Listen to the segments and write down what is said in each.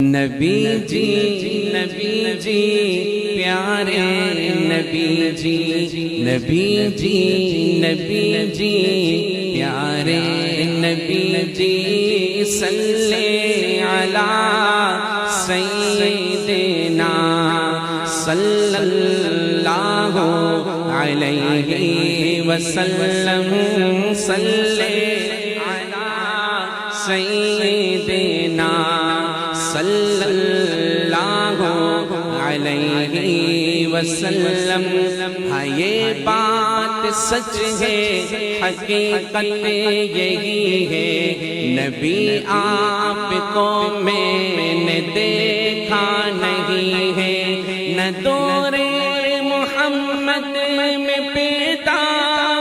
نبی جی پیارے نبی جی پیارے نبی جی صلی علی سیدنا صلی اللہ علیہ وسلم صلی علی سیدنا صلی اللہ علیہ وسلم. ہاں یہ بات سچ ہے، حقیقت یہی ہے، نبی آپ کو میں نے دیکھا نہیں ہے، نہ دور محمد میں پیدا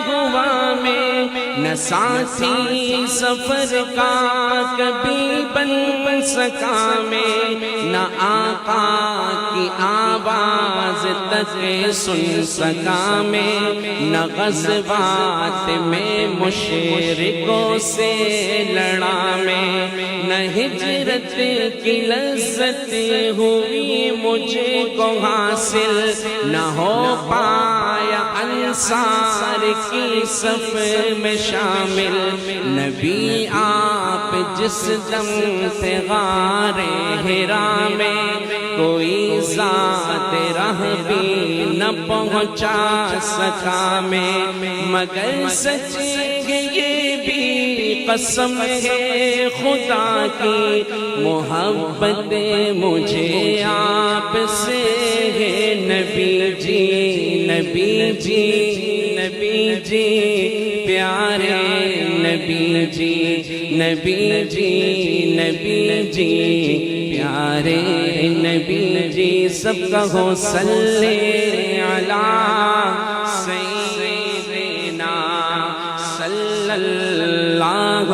ہوا میں، نہ ساتھی سفر کا کبھی بن سکا میں، نہ آقا کی آواز تک سن سکا میں، نہ غزوات میں مشرکوں سے لڑا میں، نہ ہجرت کی لذت ہوئی مجھے کو حاصل، نہ ہو پایا انصار کی صف میں شامل. نبی آپ جس دم تھے غار حرا میں، کوئی ذات راہ بھی نہ پہنچا سکا میں، مگر سچ یہ بھی قسم ہے خدا کی، محبت مجھے آپ سے ہے. نبی جی پیارے نبی جی پیارے نبی جی. سب کہو صلی علی سیدنا صلی اللہ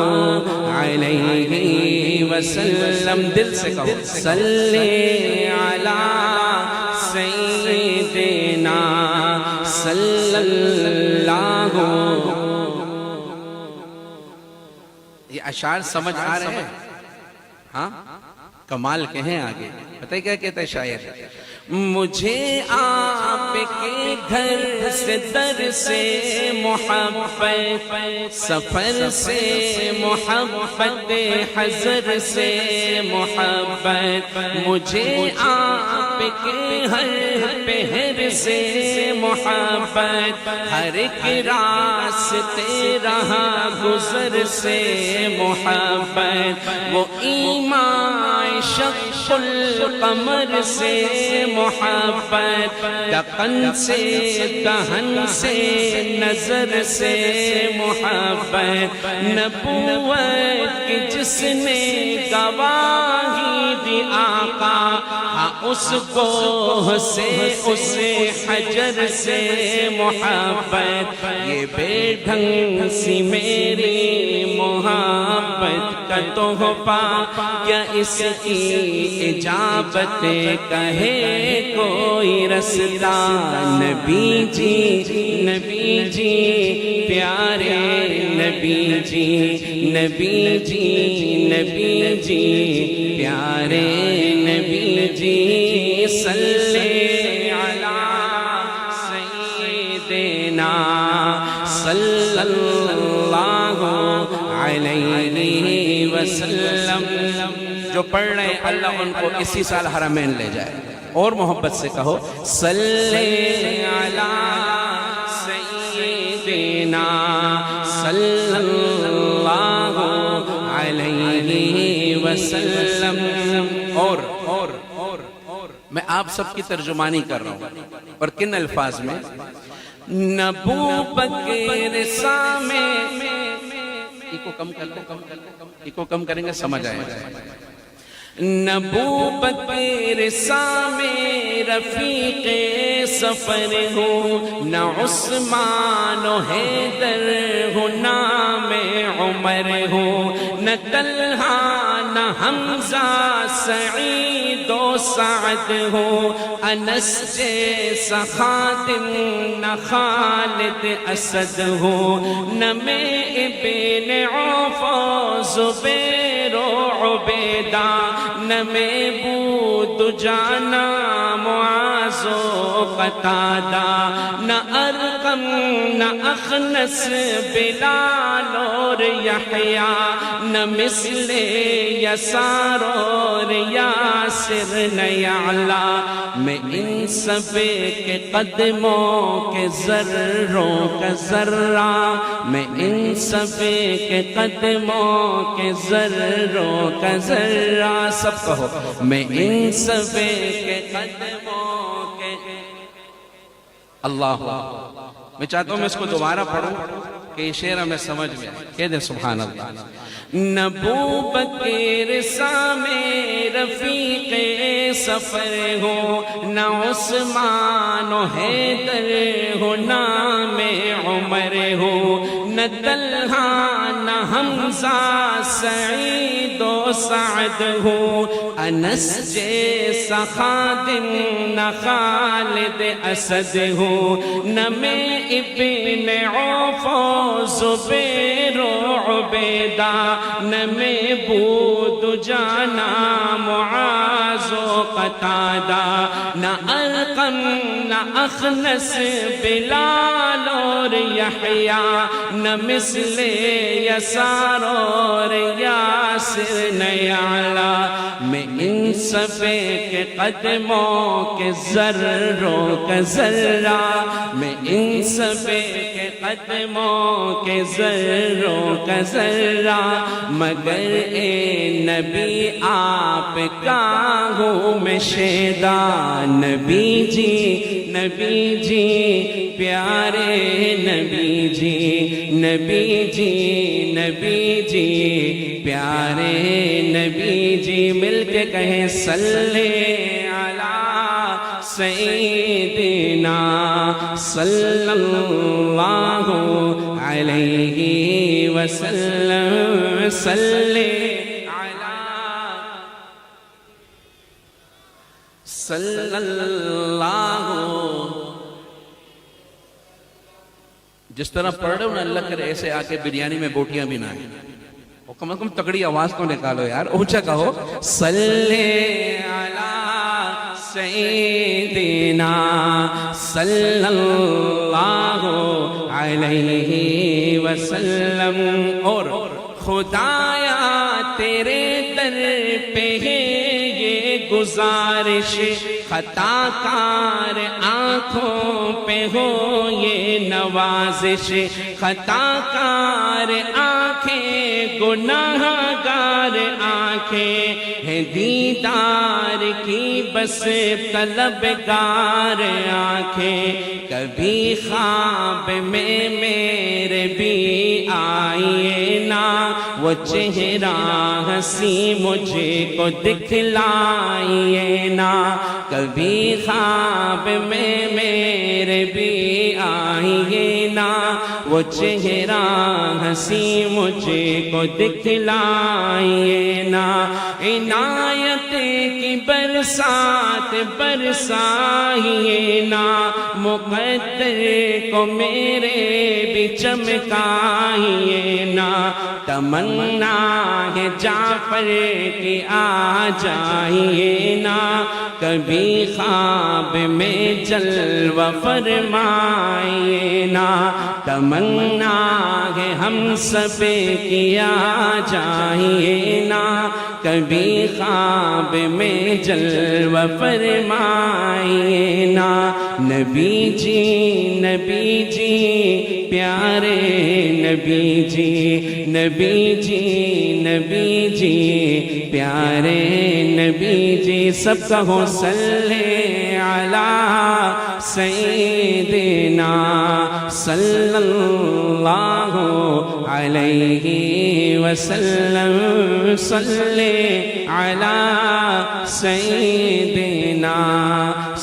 علیہ وسلم. دل سے کہو صلی علی سیدنا صلی اللہ. یہ اشعار سمجھ آ رہے ہیں؟ ہاں کمال کے ہیں. آگے پتہ کیا کہتا ہے شاعر؟ مجھے آپ کے گھر سے در سے محبت، سفر سے محبت، حضر سے محبت، مجھے آپ کے ہر پہر سے محبت، ہر ایک راستے رہا گزر سے محبت، وہ ایمان شق القمر سے محبت، دقن سے دہن سے نظر سے محبت، نبوت کی جس نے گواہی دی آقا، اس کو سے اس حجر سے محبت. یہ بے ڈھنگ سی میری محبت کا تحفہ، کیا اس کی اجابت کہے کوئی رستا. نبی جی پیارے نبی جی پیارے نبی جی صلی علی سیدنا صلی اللہ علیہ وسلم. جو پڑھ رہے ہیں اللہ ان کو اسی سال حرمین لے جائے. اور محبت سے کہو صلی علی سیدنا صلی اللہ علیہ وسلم. اور میں آپ سب کی ترجمانی کر رہا ہوں. اور کن الفاظ میں؟ نبوت کے سامنے کم کریں گے سمجھ آئے گا. نبوت کے رسامے رفیق سفر ہوں، نہ عثمان و حیدر ہوں، نام عمر ہوں، نہ طلحہ نہ حمزہ سعید و سعد ہوں، انس جیسا خادم نہ خالد اسد ہوں، نہ میں ابن عوف و زبیر و عبیدہ نہ میں بود جانا معاذ و قتادہ نہ ارقم نہ اخنس بلال اور یحییٰ نہ مثل یسار اور یاسر نہ یعلا میں ان سب کے قدموں کے ذروں کا ذرہ میں ان سب کے قدموں کے ذروں کا ذرہ سب کہو میں ان سب کے قدموں کے اللہ میں چاہتا ہوں میں اس کو دوبارہ پڑھوں کہ یہ شعر ہمیں سمجھ میں آئے کہہ دیں سبحان اللہ نہ ابو بکر سامے رفیق سفر ہو نہ عثمان و حیدر ہو نام عمر ہو نہ طلحہ نہ حمزہ سعید و سعد ہو انس جیسا خادم نہ خالد اسد ہو نہ میں ابن عوف و زبیر و عبیدہ نہ میں بود جانا معاذ و قتادہ نہ ارقم نہ اخنس بلال اور یحییٰ نہ مثل یسار اور یاسر نہ یعلا میں ان سب کے قدموں کے ذروں کا ذرہ میں ان سب کے قدموں کے ذروں کا ذرہ مگر اے نبی آپ کا ہوں میں شیدا نبی جی پیارے نبی جی پیارے نبی جی مل کے کہیں صلی علی سیدنا صلی اللہ علیہ وسلم صلی اللہ جس طرح پڑھ رہے ہو نا اللہ کرے ایسے آ کے بریانی میں بوٹیاں بھی نہ آئیں اور کم از کم تگڑی آواز تو نکالو یار اونچا کہو صلی علی سیدنا صلی اللہ علیہ وسلم اور خدایا تیرے در پہ یہ گزارش خطا کار آنکھوں پہ ہو یہ نوازش خطا کار آنکھیں گناہ گار آنکھیں ہیں دیدار کی بس طلبگار آنکھیں کبھی خواب میں میرے بھی آئیے نا وہ چہرہ ہنسی مجھے کو دکھلائیے نا کبھی خواب میں میرے بھی آئیے نا وہ چہرہ ہنسی مجھے کو دکھلائیے نا عنایت کی برسات برسائیے نا مقدر کو میرے بھی چمکائیے نا تمنا ہے جعفر کی آ جائیے نا کبھی خواب میں جلوہ فرمائیے نا تمنا ہے ہم سب کی آ جائیے نا کبھی خواب میں جلوہ فرمائیے نا نبی جی پیارے نبی جی پیارے نبی جی سب کہو صلی علی سیدنا صلی اللہ علیہ وسلم صلی علی سیدنا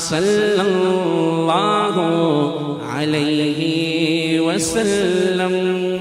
صلی اللہ علیہ وسلم